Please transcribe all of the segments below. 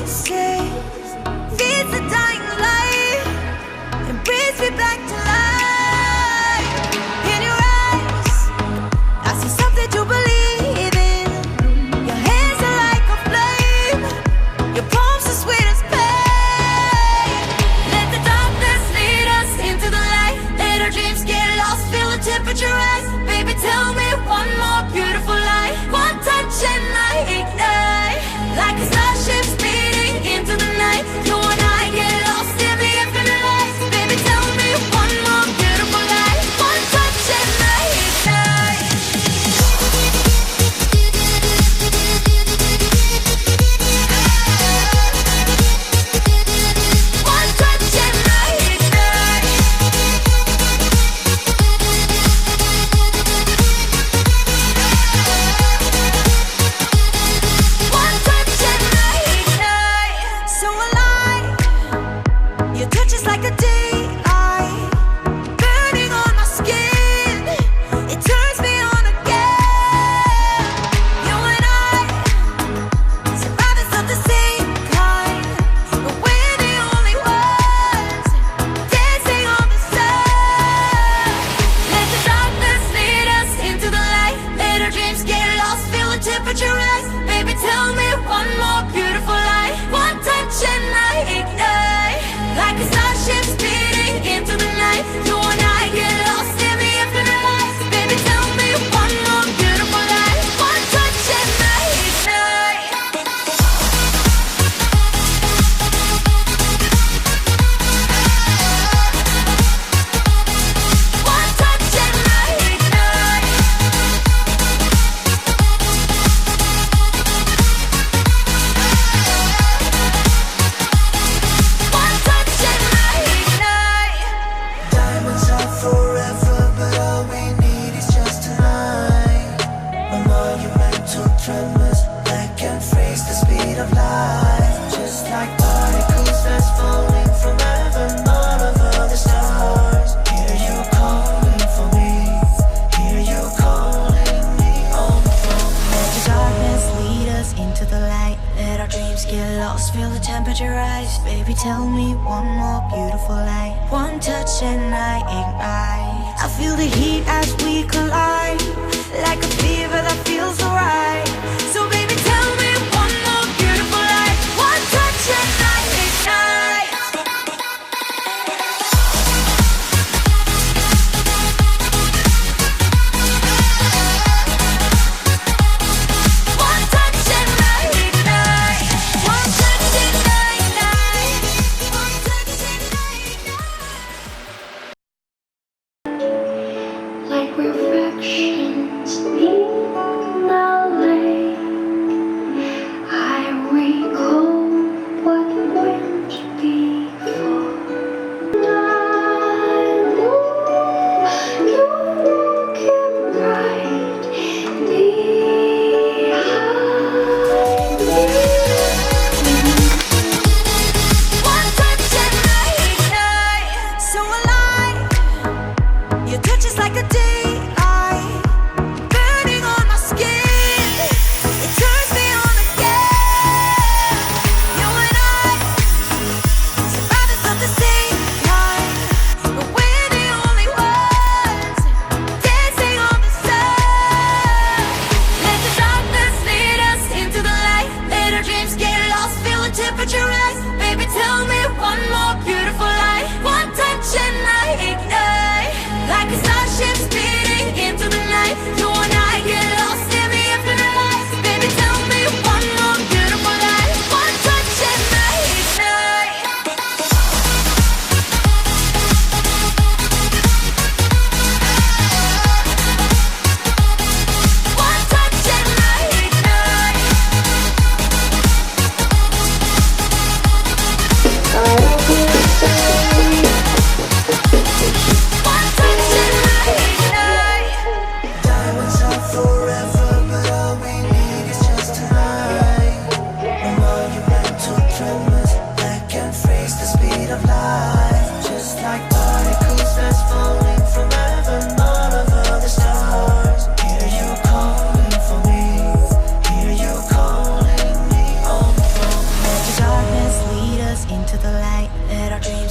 says, feeds the dying light and brings me back to life. In your eyes, I see something to believe in. Your hands are like a flame, your palms are sweet as pain. Let the darkness lead us into the light. Let our dreams get lost, feel the temperature rise. Baby, tell me one more beautiful lie. One touch and I ignite, like a starship speeding into the night. You and I get lost in the infinite lights. Baby, tell me one more beautiful lie. One touch and I ignite. One touch and I ignite. One touch and I ignite. So alive, your touch is like a daylight, burning on my skin. It turns me on again. You and I, survivors of the same kind, but we're the only ones dancing on the sun. Let the darkness lead us into the light. Let our dreams get lost, feel the temperature rise. Baby, tell me one more beautiful lie. One touch and I ignite, like a starship speeding into the night. You and I get lost in the infinite lights. Baby, tell me one more beautiful lie. One touch and I ignite. One touch and I ignite. One touch and I ignite. Diamonds are forever, but all we need is just tonight. No monumental tremors that can freeze the speed of light. Just like particles that's falling from heaven all over the stars. Hear you calling for me. Hear you calling me on the phone. Let the darkness lead us into the light. Let our dreams get lost, feel the temperature rise. Baby, tell me one more beautiful lie. One touch and I ignite. I feel the heat as we collide, like a fever that feels alright. So baby, tell me one more beautiful lie. One touch and I ignite. One touch and I ignite. One touch and I ignite. One touch and I ignite. Like reflections in the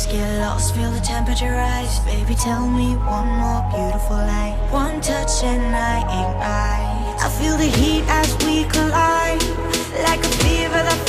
Let's get lost, feel the temperature rise. Baby, tell me one more beautiful lie. One touch and I ignite. I feel the heat as we collide. Like a fever that